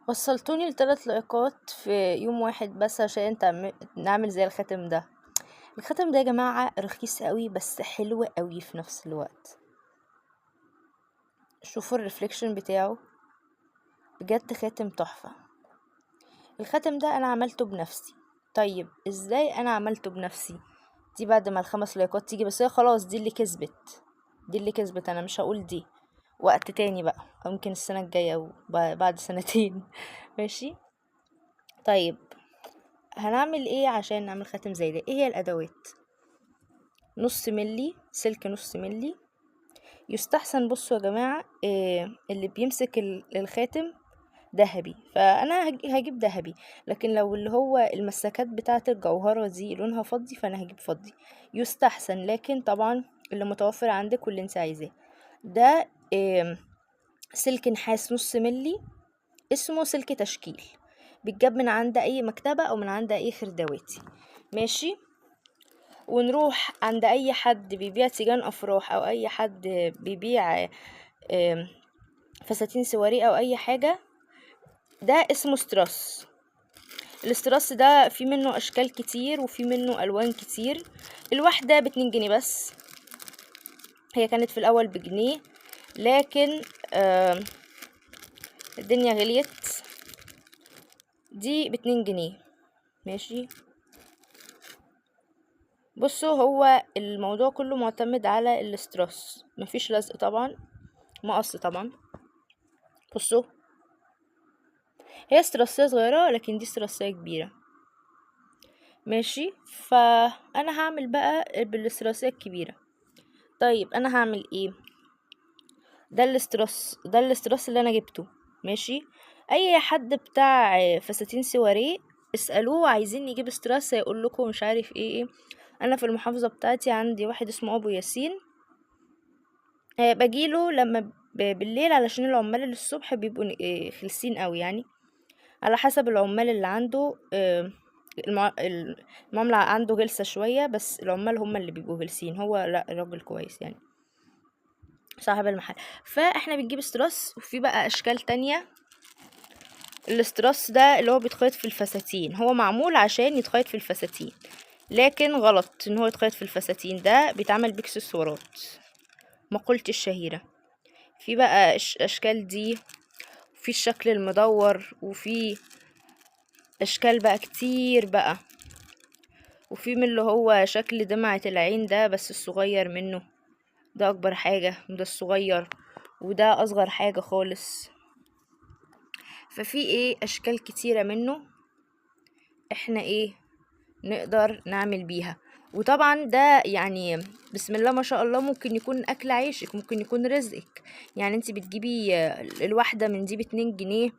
وصلتوني ل3 لايكات في يوم واحد بس عشان نعمل زي الخاتم ده. الخاتم ده يا جماعة رخيص قوي بس حلو قوي في نفس الوقت. شوفوا الريفليكشن بتاعه، بجد خاتم تحفة. الخاتم ده انا عملته بنفسي. طيب ازاي انا عملته بنفسي؟ دي بعد ما ال5 لايكات تيجي، بس هي خلاص دي اللي كسبت، دي اللي كسبت. انا مش هقول دي، وقت تاني بقى، او يمكن السنة الجاية او بعد سنتين. ماشي. طيب هنعمل ايه عشان نعمل خاتم زي ده؟ ايه هي الادوات؟ نص ملي سلك، نص ملي يستحسن. بصوا يا جماعة، اللي بيمسك الخاتم ذهبي، فانا هجيب ذهبي. لكن لو اللي هو المسكات بتاعة الجوهرة دي لونها فضي فانا هجيب فضي يستحسن. لكن طبعا اللي متوفر عندك واللي انت عايزاه. ده سلك نحاس نص ملي، اسمه سلك تشكيل، بيتجاب من عند اي مكتبة او من عند اي خردواتي. ماشي. ونروح عند اي حد بيبيع تيجان افراح او اي حد بيبيع فساتين سواري او اي حاجة. ده اسمه ستراس. الاستراس ده في منه اشكال كتير وفي منه الوان كتير. الواحدة ب2 جنيه بس. هي كانت في الاول بجنيه، لكن الدنيا غليت. دي ب2 جنيه. ماشي. بصوا، هو الموضوع كله معتمد على الاستراس، مفيش لزق طبعا، مقص طبعا. بصوا، هي استراسية صغيرة لكن دي استراسية كبيرة. ماشي. فانا هعمل بقى بالاستراسية الكبيرة. طيب انا هعمل ايه؟ ده الاستراس اللي انا جبته. ماشي. اي حد بتاع فساتين سواريه اسألوه عايزين يجيب استراس هيقول لكم مش عارف ايه. انا في المحافظة بتاعتي عندي واحد اسمه ابو ياسين، بجيله لما بالليل علشان العمال اللي الصبح بيبقوا خلصين قوي يعني. على حسب العمال اللي عنده. المعاملة عنده غلسة شوية، بس العمال هم اللي بيبقوا غلسين. هو لا، راجل كويس يعني، صاحب المحل. فاحنا بنجيب استراس، وفي بقى اشكال تانية. الاستراس ده اللي هو بيتخيط في الفساتين، هو معمول عشان يتخيط في الفساتين، لكن غلط ان هو يتخيط في الفساتين. ده بيتعمل باكسسوارات، مقولتي الشهيرة. في بقى اشكال دي، في الشكل المدور، وفي اشكال بقى كتير بقى. وفي من اللي هو شكل دمعة العين ده بس الصغير منه، ده اكبر حاجة، وده الصغير، وده اصغر حاجة خالص. ففي اشكال كتيرة منه احنا نقدر نعمل بيها. وطبعا ده يعني بسم الله ما شاء الله ممكن يكون اكل عيشك، ممكن يكون رزقك. يعني انت بتجيبي الواحدة من دي ب2 جنيه،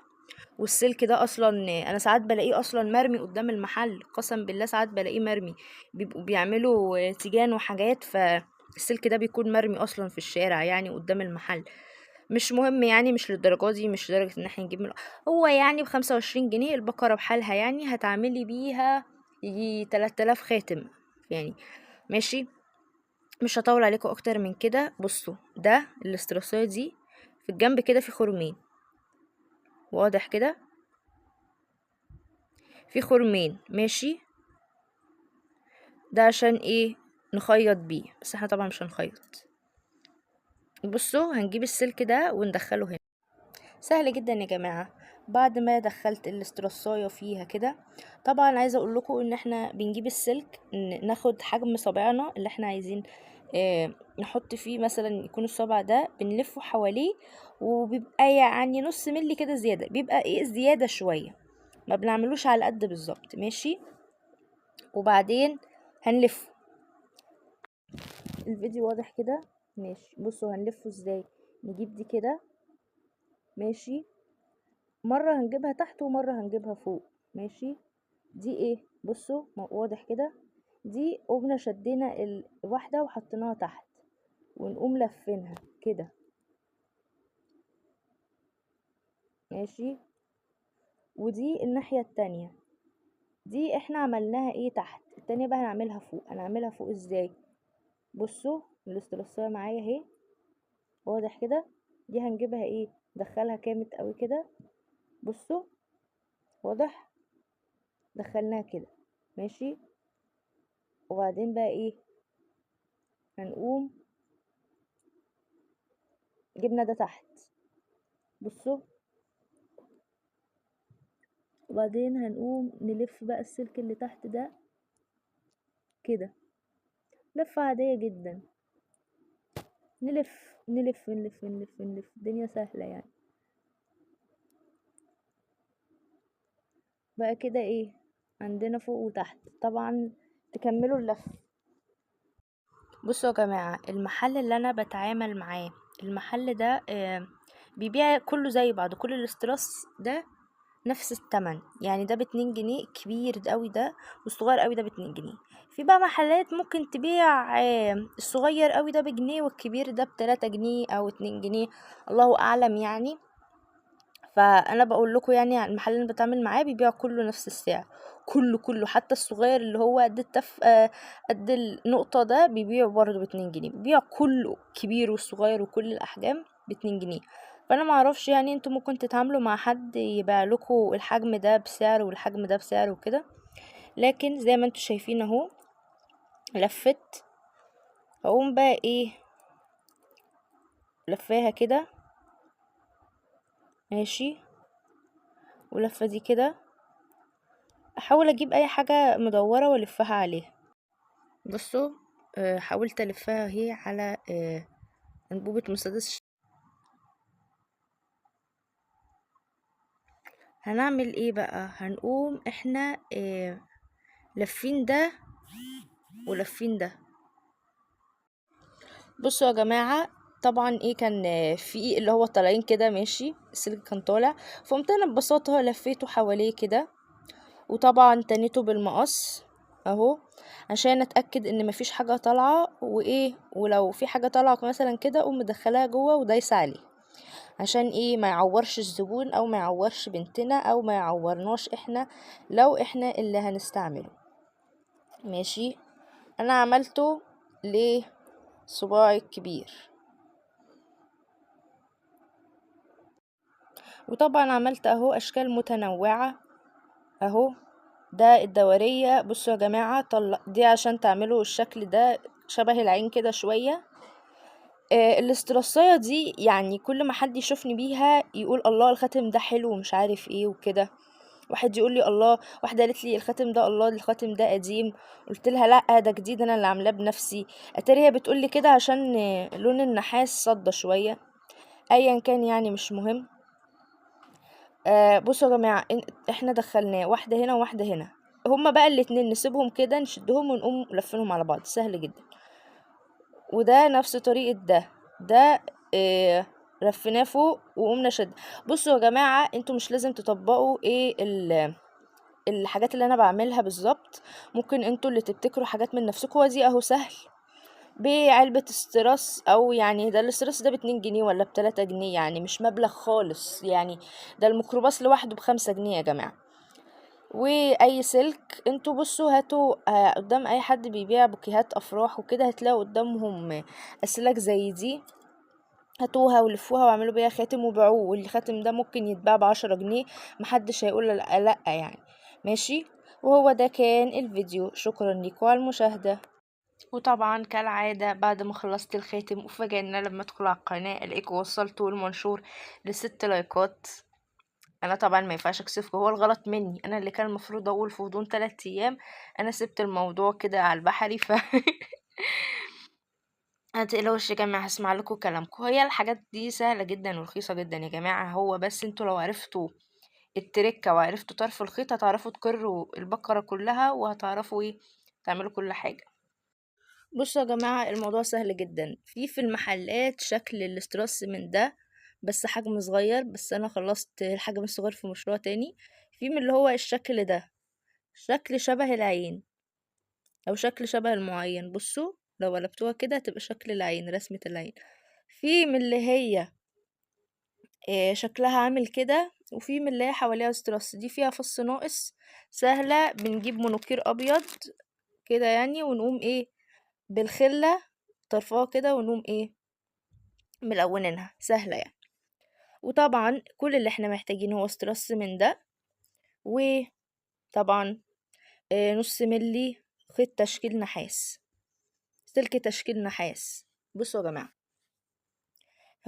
والسلك ده اصلا انا ساعات بلاقيه اصلا مرمي قدام المحل، قسم بالله ساعات بلاقيه مرمي. بيبقوا بيعملوا تيجان وحاجات، فالسلك ده بيكون مرمي اصلا في الشارع يعني قدام المحل. مش مهم يعني، مش للدرجة دي، مش لدرجة ان احنا نجيب هو يعني ب25 جنيه البقرة بحالها، يعني هتعملي بيها يجي 3000 خاتم يعني. ماشي. مش هطول عليكم اكتر من كده. بصوا، ده الاستراسية دي في الجنب كده في خرمين، واضح كده في خرمين. ماشي. ده عشان نخيط بيه، بس احنا طبعا مش هنخيط. بصوا، هنجيب السلك ده وندخله هنا. سهل جدا يا جماعة. بعد ما دخلت الاسترساية فيها كده، طبعا عايزة اقول لكم ان احنا بنجيب السلك ناخد حجم صابعنا اللي احنا عايزين نحط فيه. مثلا يكون الصابع ده بنلفه حواليه، وبيبقى يعني نص ملي كده زيادة، بيبقى زيادة شوية، ما بنعملوش على قد بالظبط. ماشي. وبعدين هنلفه. الفيديو واضح كده؟ ماشي. بصوا هنلفه ازاي. نجيب دي كده. ماشي. مرة هنجيبها تحت ومرة هنجيبها فوق. ماشي. دي بصوا واضح كده. دي قمنا شدينا الواحدة وحطيناها تحت، ونقوم لفينها كده. ماشي. ودي الناحية التانية، دي احنا عملناها تحت. التانية بقى هنعملها فوق. هنعملها فوق ازاي؟ بصوا الاسترسية معايا اهي، واضح كده. دي هنجيبها ندخلها كامت قوي كده. بصوا واضح؟ دخلناها كده ماشي. وبعدين بقى ايه، هنقوم جبنا ده تحت، بصوا. وبعدين هنقوم نلف بقى السلك اللي تحت ده كده لفة عادية جدا، نلف نلف نلف نلف نلف، الدنيا سهلة يعني. بقى كده ايه، عندنا فوق وتحت طبعا تكملوا اللف. بصوا يا جماعة، المحل اللي انا بتعامل معاه، المحل ده بيبيع كله زي بعض، كل الاستراس ده نفس التمن، يعني ده ب2 جنيه كبير ده قوي ده، والصغير قوي ده ب2 جنيه. في بقى محلات ممكن تبيع الصغير قوي ده بجنيه والكبير ده ب3 جنيه او 2 جنيه، الله اعلم يعني. فانا بقول لكم يعني على المحل اللي أنا بتعامل معاه بيبيع كله نفس السعر، كله حتى الصغير اللي هو قد قد النقطة ده بيبيعه برضه ب2 جنيه، بيبيع كله كبير والصغير وكل الأحجام ب2 جنيه. فأنا معرفش يعني انتوا ممكن تتعاملوا مع حد يبيع لكم الحجم ده بسعر والحجم ده بسعر وكده، لكن زي ما انتوا شايفين اهو لفت. هقوم بقى ايه، لفاها كده ماشي، ولفة دي كده، احاول اجيب اي حاجة مدورة والفها عليها. بصوا حاولت الفها اهي على انبوبة مسدس. هنعمل ايه بقى، هنقوم احنا لفين ده ولفين ده. بصوا يا جماعة، طبعا ايه كان في اللي هو طالعين كده ماشي، السلك كان طالع، فقمت انا ببساطة لفيته حواليه كده، وطبعا تنيته بالمقص اهو عشان اتاكد ان مفيش حاجه طالعه، وايه ولو في حاجه طالعه مثلا كده اقوم مدخلاها جوه ودايسه عليه، عشان ايه ما يعورش الزبون او ما يعورش بنتنا او ما يعورناش احنا لو احنا اللي هنستعمله ماشي. انا عملته لصباعي الكبير، وطبعا عملت اهو اشكال متنوعة اهو. ده الدورية، بصوا يا جماعة دي عشان تعملوا الشكل ده شبه العين كده شوية. الاسترسية دي يعني كل ما حد يشوفني بيها يقول الله الخاتم ده حلو ومش عارف ايه وكده، واحد يقول لي الله، واحده قالت لي الخاتم ده الله الخاتم ده قديم، قلت لها لا ده جديد انا اللي عاملاه بنفسي. اتاري هي بتقول لي كده عشان لون النحاس صدى شويه، ايا كان يعني مش مهم. بصوا يا جماعه، احنا دخلناه واحده هنا وواحده هنا، هما بقى الاتنين نسيبهم كده نشدهم ونقوم لفينهم على بعض، سهل جدا. وده نفس طريقة ده لفيناه فوق وقمنا شد. بصوا يا جماعة، انتوا مش لازم تطبقوا ايه الحاجات اللي انا بعملها بالظبط، ممكن انتوا اللي تبتكروا حاجات من نفسكم، ودي اهو سهل بعلبة استراس، او يعني ده الاستراس ده ب2 جنيه ولا ب3 جنيه، يعني مش مبلغ خالص يعني، ده الميكروباص لوحده ب5 جنيه يا جماعة. واي سلك انتوا بصوا هاتوا قدام اي حد بيبيع بوكيهات افراح وكده هتلاقوا قدامهم اسلاك زي دي، هاتوها ولفوها واعملوا بيها خاتم وبيعوه، والخاتم ده ممكن يتباع ب10 جنيه، محدش هيقول لا يعني ماشي. وهو ده كان الفيديو، شكرا لكم على المشاهدة. وطبعا كالعادة بعد ما خلصت الخاتم وفاجئنا لما ادخل على القناة الاقيكم وصلتوا المنشور ل6 لايكات. انا طبعا ما ينفعش اكسفكم، هو الغلط مني، انا اللي كان المفروض اقول في غضون 3 ايام، انا سبت الموضوع كده على البحري متقلقوش يا جماعة، هسمع لكم كلامكم، هي الحاجات دي سهلة جدا ورخيصة جدا يا جماعة، هو بس انتوا لو عرفتوا التركة وعرفتوا طرف الخيط هتعرفوا تكروا البقرة كلها، وهتعرفوا ايه تعملوا كل حاجة. بصوا يا جماعة، الموضوع سهل جدا، في المحلات شكل الاستراس من ده بس حجم صغير، بس انا خلصت الحجم الصغير في مشروع تاني، في من اللي هو الشكل ده شكل شبه العين او شكل شبه المعين، بصوا لو قلبتوها كده هتبقى شكل العين، رسمة العين. في من اللي هي شكلها عامل كده، وفي من اللي هي حواليها استراس، دي فيها فص ناقص، سهلة، بنجيب منوكير ابيض كده يعني، ونقوم ايه بالخلة طرفها كده، ونقوم ايه ملونينها، سهلة يعني. وطبعا كل اللي احنا محتاجينه هو استراس من ده وطبعا نص ملي خيط تشكيل نحاس، سلك تشكيل نحاس. بصوا يا جماعة،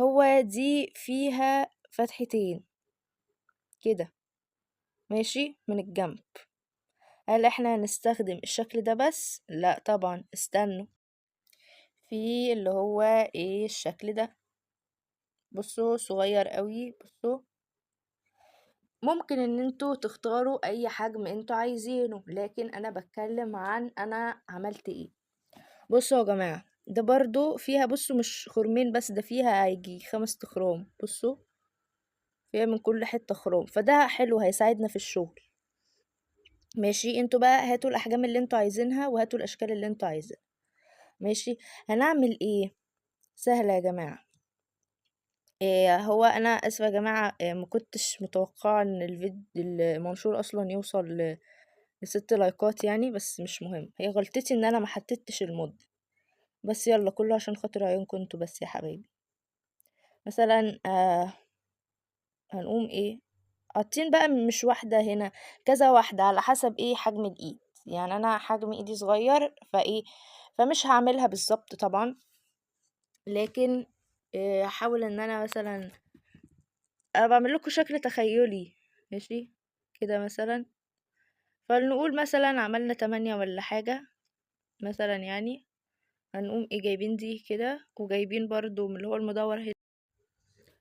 هو دي فيها فتحتين كده ماشي من الجنب. هل احنا هنستخدم الشكل ده بس؟ لا طبعا، استنوا، في اللي هو ايه الشكل ده. بصوا صغير قوي، بصوا. ممكن ان انتوا تختاروا اي حجم انتوا عايزينه، لكن انا بتكلم عن انا عملت ايه. بصوا يا جماعة، ده برضو فيها، بصوا مش خرمين بس، ده فيها هيجي 5 خرام. بصوا فيها من كل حتة خرام، فده حلو هيساعدنا في الشغل. ماشي، انتوا بقى هاتوا الاحجام اللي انتوا عايزينها وهاتوا الاشكال اللي انتوا عايزينها. ماشي، هنعمل ايه؟ سهلة يا جماعة. هو انا اسفة يا جماعة، ما كنتش متوقعة ان الفيديو المنشور اصلا يوصل ل6 لايكات يعني، بس مش مهم، هي غلطتي ان انا ما حددتش المدة. بس يلا، كله عشان خاطر عيونكم انتوا بس يا حبايبي. مثلا هنقوم ايه، حاطين بقى مش واحدة هنا، كذا واحدة على حسب ايه حجم الايد. يعني انا حجم ايدي صغير فايه، فمش هعملها بالظبط طبعا، لكن هحاول ان انا مثلا بعمل لكم شكل تخيلي. ماشي كده مثلا، فلنقول مثلا عملنا 8 ولا حاجة مثلا يعني. هنقوم ايه جايبين دي كده، وجايبين برضو من اللي هو المدور هنا.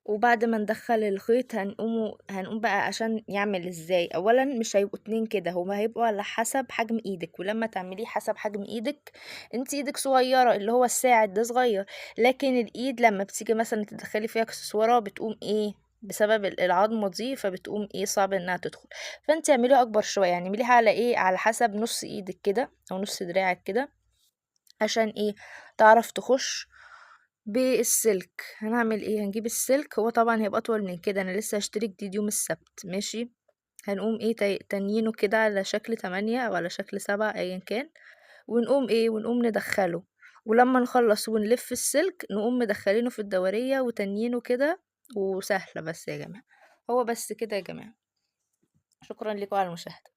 وبعد ما ندخل الخيط هنقوم بقى عشان يعمل ازاي. اولا مش هيبقوا 2 كده، هما هيبقوا على حسب حجم ايدك، ولما تعمليه حسب حجم ايدك، انت ايدك صغيرة، اللي هو الساعد ده صغير، لكن الايد لما بتيجي مثلا تدخلي فيها اكسسوارات بتقوم ايه، بسبب العظمة دي، فبتقوم ايه صعب انها تدخل. فانت اعمليها اكبر شوية، يعني اعمليها على ايه، على حسب نص ايدك كده او نص دراعك كده، عشان ايه تعرف تخش بالسلك. هنعمل ايه، هنجيب السلك، هو طبعا هيبقى اطول من كده، انا لسه هشتري جديد يوم السبت. ماشي، هنقوم ايه تانيينه كده على شكل 8 او على شكل 7 ايا كان، ونقوم ايه، ونقوم ندخله، ولما نخلص ونلف السلك نقوم مدخلينه في الدورية وتانيينه كده. وسهلة بس يا جماعة، هو بس كده يا جماعة. شكرا لكم على المشاهدة.